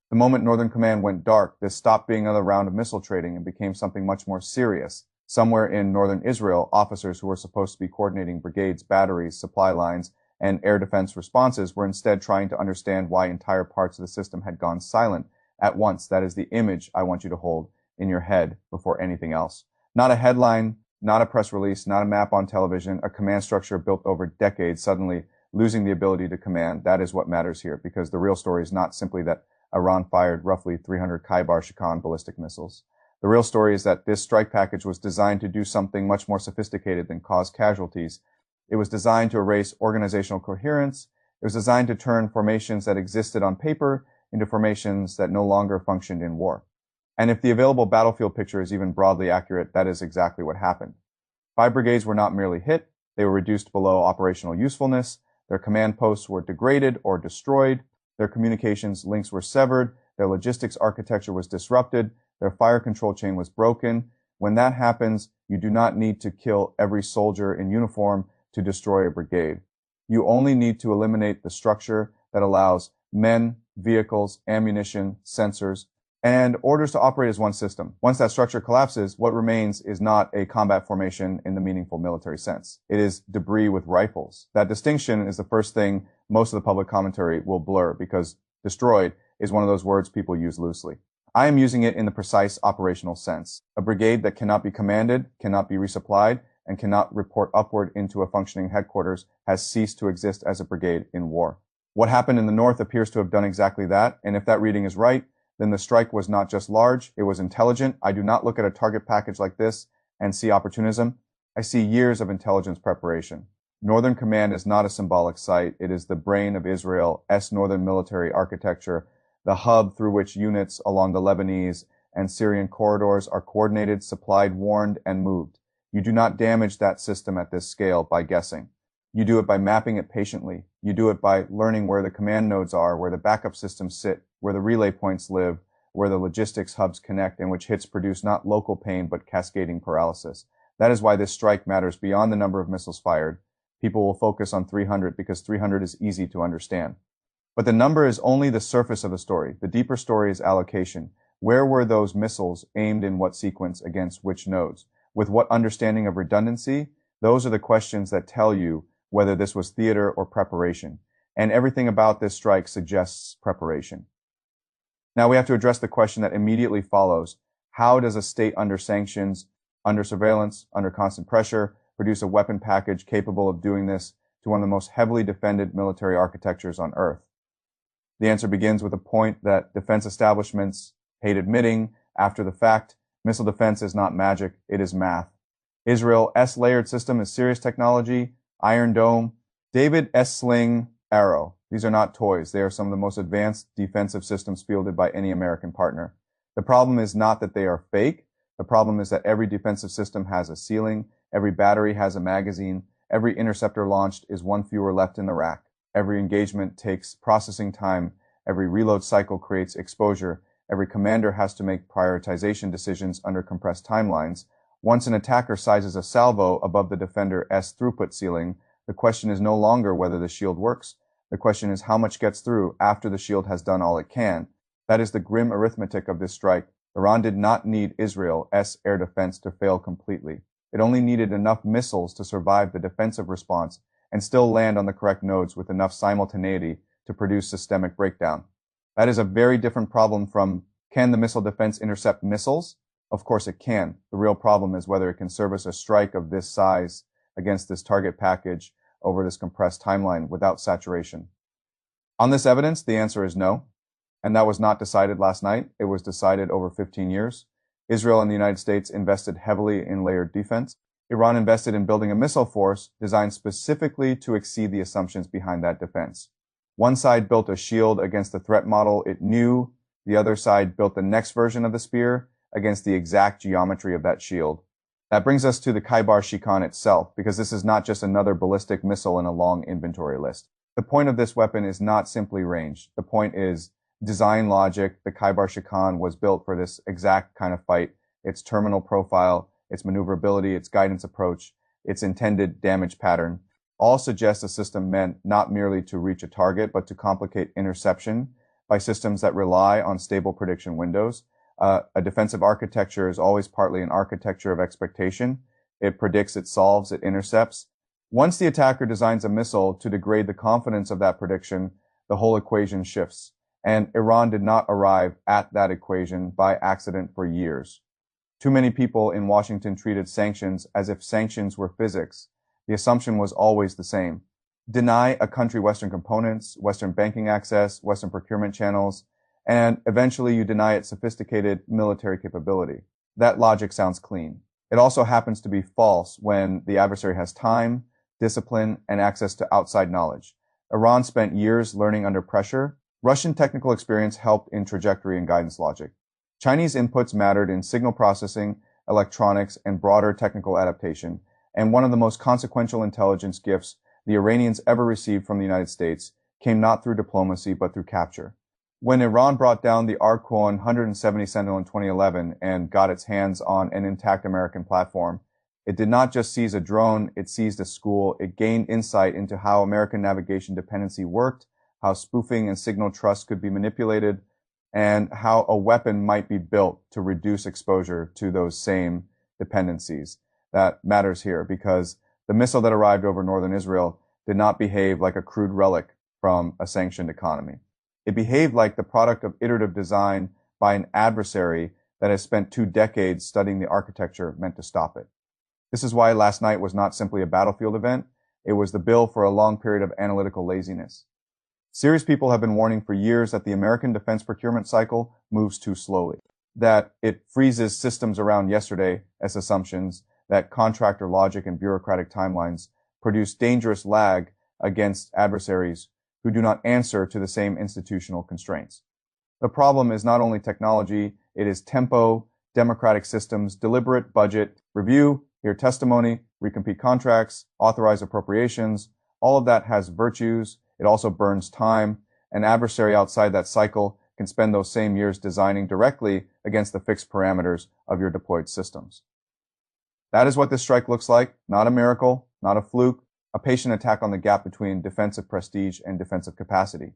The moment Northern Command went dark, this stopped being another round of missile trading and became something much more serious. Somewhere in northern Israel, officers who were supposed to be coordinating brigades, batteries, supply lines, and air defense responses were instead trying to understand why entire parts of the system had gone silent at once. That is the image I want you to hold in your head before anything else. Not a headline, not a press release, not a map on television, a command structure built over decades suddenly losing the ability to command. That is what matters here, because the real story is not simply that Iran fired roughly 300 Khaibar Shekan ballistic missiles. The real story is that this strike package was designed to do something much more sophisticated than cause casualties. It was designed to erase organizational coherence. It was designed to turn formations that existed on paper into formations that no longer functioned in war. And if the available battlefield picture is even broadly accurate, that is exactly what happened. 5 brigades were not merely hit, they were reduced below operational usefulness, their command posts were degraded or destroyed, their communications links were severed, their logistics architecture was disrupted, their fire control chain was broken. When that happens, you do not need to kill every soldier in uniform to destroy a brigade. You only need to eliminate the structure that allows men, vehicles, ammunition, sensors, and orders to operate as one system. Once that structure collapses, what remains is not a combat formation in the meaningful military sense. It is debris with rifles. That distinction is the first thing most of the public commentary will blur, because destroyed is one of those words people use loosely. I am using it in the precise operational sense. A brigade that cannot be commanded, cannot be resupplied, and cannot report upward into a functioning headquarters has ceased to exist as a brigade in war. What happened in the north appears to have done exactly that, and if that reading is right, then the strike was not just large, it was intelligent. I do not look at a target package like this and see opportunism. I see years of intelligence preparation. Northern Command is not a symbolic site. It is the brain of Israel's northern military architecture, the hub through which units along the Lebanese and Syrian corridors are coordinated, supplied, warned, and moved. You do not damage that system at this scale by guessing. You do it by mapping it patiently. You do it by learning where the command nodes are, where the backup systems sit, where the relay points live, where the logistics hubs connect, and which hits produce not local pain but cascading paralysis. That is why this strike matters beyond the number of missiles fired. People will focus on 300 because 300 is easy to understand. But the number is only the surface of the story. The deeper story is allocation. Where were those missiles aimed in what sequence against which nodes? With what understanding of redundancy? Those are the questions that tell you whether this was theater or preparation. And everything about this strike suggests preparation. Now we have to address the question that immediately follows. How does a state under sanctions, under surveillance, under constant pressure, produce a weapon package capable of doing this to one of the most heavily defended military architectures on Earth? The answer begins with a point that defense establishments hate admitting after the fact. Missile defense is not magic, it is math. Israel's layered system is serious technology. Iron Dome, David S. Sling, Arrow. These are not toys. They are some of the most advanced defensive systems fielded by any American partner. The problem is not that they are fake. The problem is that every defensive system has a ceiling. Every battery has a magazine. Every interceptor launched is one fewer left in the rack. Every engagement takes processing time. Every reload cycle creates exposure. Every commander has to make prioritization decisions under compressed timelines. Once an attacker sizes a salvo above the defender's throughput ceiling, the question is no longer whether the shield works. The question is how much gets through after the shield has done all it can. That is the grim arithmetic of this strike. Iran did not need Israel's air defense to fail completely. It only needed enough missiles to survive the defensive response and still land on the correct nodes with enough simultaneity to produce systemic breakdown. That is a very different problem from, can the missile defense intercept missiles? Of course it can. The real problem is whether it can service a strike of this size against this target package over this compressed timeline without saturation. On this evidence, the answer is no. And that was not decided last night. It was decided over 15 years. Israel and the United States invested heavily in layered defense. Iran invested in building a missile force designed specifically to exceed the assumptions behind that defense. One side built a shield against the threat model it knew. The other side built the next version of the spear against the exact geometry of that shield. That brings us to the Khaibar Shekan itself, because this is not just another ballistic missile in a long inventory list. The point of this weapon is not simply range. The point is design logic. The Khaibar Shekan was built for this exact kind of fight. Its terminal profile, its maneuverability, its guidance approach, its intended damage pattern, all suggest a system meant not merely to reach a target, but to complicate interception by systems that rely on stable prediction windows. A defensive architecture is always partly an architecture of expectation. It predicts, it solves, it intercepts. Once the attacker designs a missile to degrade the confidence of that prediction, the whole equation shifts. And Iran did not arrive at that equation by accident for years. Too many people in Washington treated sanctions as if sanctions were physics. The assumption was always the same. Deny a country Western components, Western banking access, Western procurement channels, and eventually you deny it sophisticated military capability. That logic sounds clean. It also happens to be false when the adversary has time, discipline, and access to outside knowledge. Iran spent years learning under pressure. Russian technical experience helped in trajectory and guidance logic. Chinese inputs mattered in signal processing, electronics, and broader technical adaptation. And one of the most consequential intelligence gifts the Iranians ever received from the United States came not through diplomacy, but through capture. When Iran brought down the Arkwon 170 Sentinel in 2011 and got its hands on an intact American platform, it did not just seize a drone, it seized a school. It gained insight into how American navigation dependency worked, how spoofing and signal trust could be manipulated, and how a weapon might be built to reduce exposure to those same dependencies. That matters here because the missile that arrived over northern Israel did not behave like a crude relic from a sanctioned economy. It behaved like the product of iterative design by an adversary that has spent 2 decades studying the architecture meant to stop it. This is why last night was not simply a battlefield event. It was the bill for a long period of analytical laziness. Serious people have been warning for years that the American defense procurement cycle moves too slowly, that it freezes systems around yesterday as assumptions, that contractor logic and bureaucratic timelines produce dangerous lag against adversaries who do not answer to the same institutional constraints. The problem is not only technology, it is tempo, democratic systems, deliberate budget, review, hear testimony, recompete contracts, authorize appropriations. All of that has virtues. It also burns time. An adversary outside that cycle can spend those same years designing directly against the fixed parameters of your deployed systems. That is what this strike looks like. Not a miracle, not a fluke, a patient attack on the gap between defensive prestige and defensive capacity.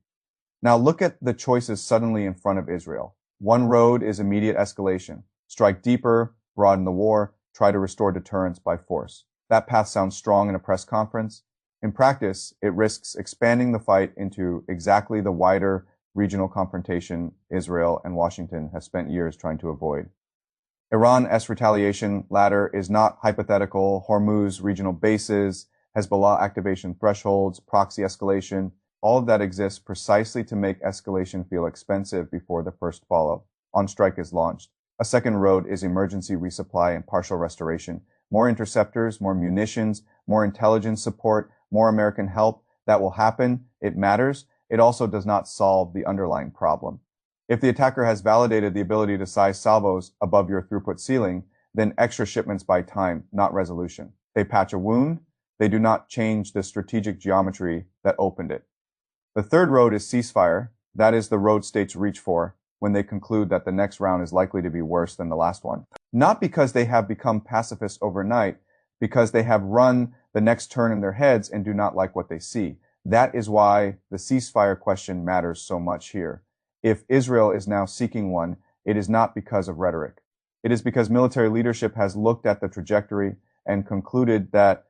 Now look at the choices suddenly in front of Israel. One road is immediate escalation. Strike deeper, broaden the war, try to restore deterrence by force. That path sounds strong in a press conference. In practice, it risks expanding the fight into exactly the wider regional confrontation Israel and Washington have spent years trying to avoid. Iran-esque retaliation ladder is not hypothetical. Hormuz regional bases, Hezbollah activation thresholds, proxy escalation, all of that exists precisely to make escalation feel expensive before the first follow-on strike is launched. A second road is emergency resupply and partial restoration. More interceptors, more munitions, more intelligence support, more American help. That will happen. It matters. It also does not solve the underlying problem. If the attacker has validated the ability to size salvos above your throughput ceiling, then extra shipments buy time, not resolution. They patch a wound. They do not change the strategic geometry that opened it. The third road is ceasefire. That is the road states reach for when they conclude that the next round is likely to be worse than the last one. Not because they have become pacifists overnight, because they have run the next turn in their heads and do not like what they see. That is why the ceasefire question matters so much here. If Israel is now seeking one, it is not because of rhetoric. It is because military leadership has looked at the trajectory and concluded that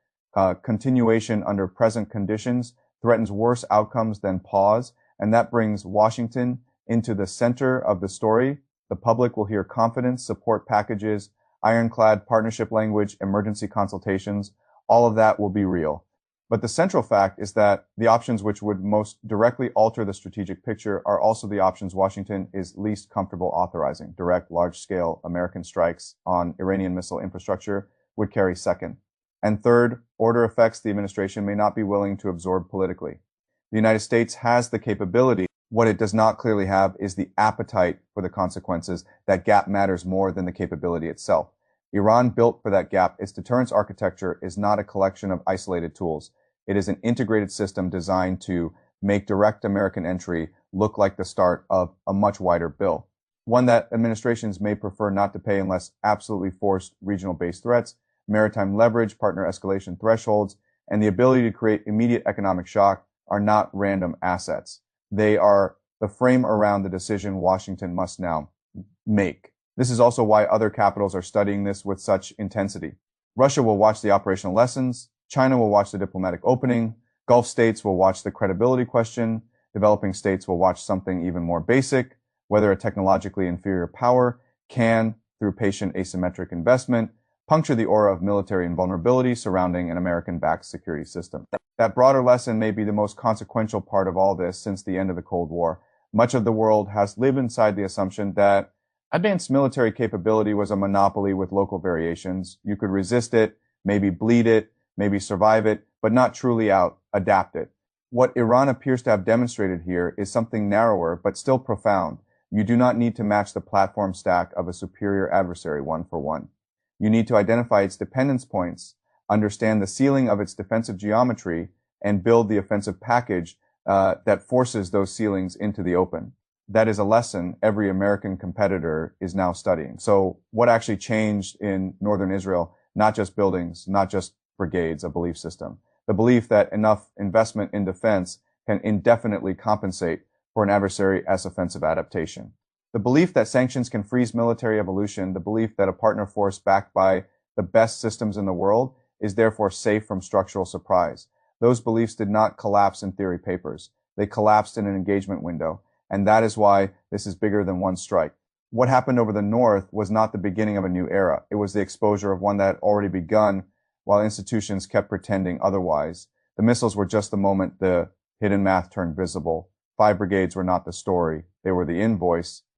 continuation under present conditions threatens worse outcomes than pause, and that brings Washington into the center of the story. The public will hear confidence, support packages, ironclad partnership language, emergency consultations. All of that will be real. But the central fact is that the options which would most directly alter the strategic picture are also the options Washington is least comfortable authorizing. Direct, large-scale American strikes on Iranian missile infrastructure would carry second. And third, order effects the administration may not be willing to absorb politically. The United States has the capability. What it does not clearly have is the appetite for the consequences. That gap matters more than the capability itself. Iran built for that gap. Its deterrence architecture is not a collection of isolated tools. It is an integrated system designed to make direct American entry look like the start of a much wider bill. One that administrations may prefer not to pay unless absolutely forced regional-based threats, maritime leverage, partner escalation thresholds, and the ability to create immediate economic shock are not random assets. They are the frame around the decision Washington must now make. This is also why other capitals are studying this with such intensity. Russia will watch the operational lessons, China will watch the diplomatic opening, Gulf states will watch the credibility question, developing states will watch something even more basic, whether a technologically inferior power can, through patient asymmetric investment, puncture the aura of military invulnerability surrounding an American-backed security system. That broader lesson may be the most consequential part of all this since the end of the Cold War. Much of the world has lived inside the assumption that advanced military capability was a monopoly with local variations. You could resist it, maybe bleed it, maybe survive it, but not truly adapt it. What Iran appears to have demonstrated here is something narrower, but still profound. You do not need to match the platform stack of a superior adversary one for one. You need to identify its dependence points, understand the ceiling of its defensive geometry, and build the offensive package that forces those ceilings into the open. That is a lesson every American competitor is now studying. So what actually changed in northern Israel? Not just buildings, not just brigades, a belief system. The belief that enough investment in defense can indefinitely compensate for an adversary as offensive adaptation. The belief that sanctions can freeze military evolution, the belief that a partner force backed by the best systems in the world is therefore safe from structural surprise. Those beliefs did not collapse in theory papers. They collapsed in an engagement window. And that is why this is bigger than one strike. What happened over the North was not the beginning of a new era. It was the exposure of one that had already begun while institutions kept pretending otherwise. The missiles were just the moment the hidden math turned visible. 5 brigades were not the story. They were the invoice.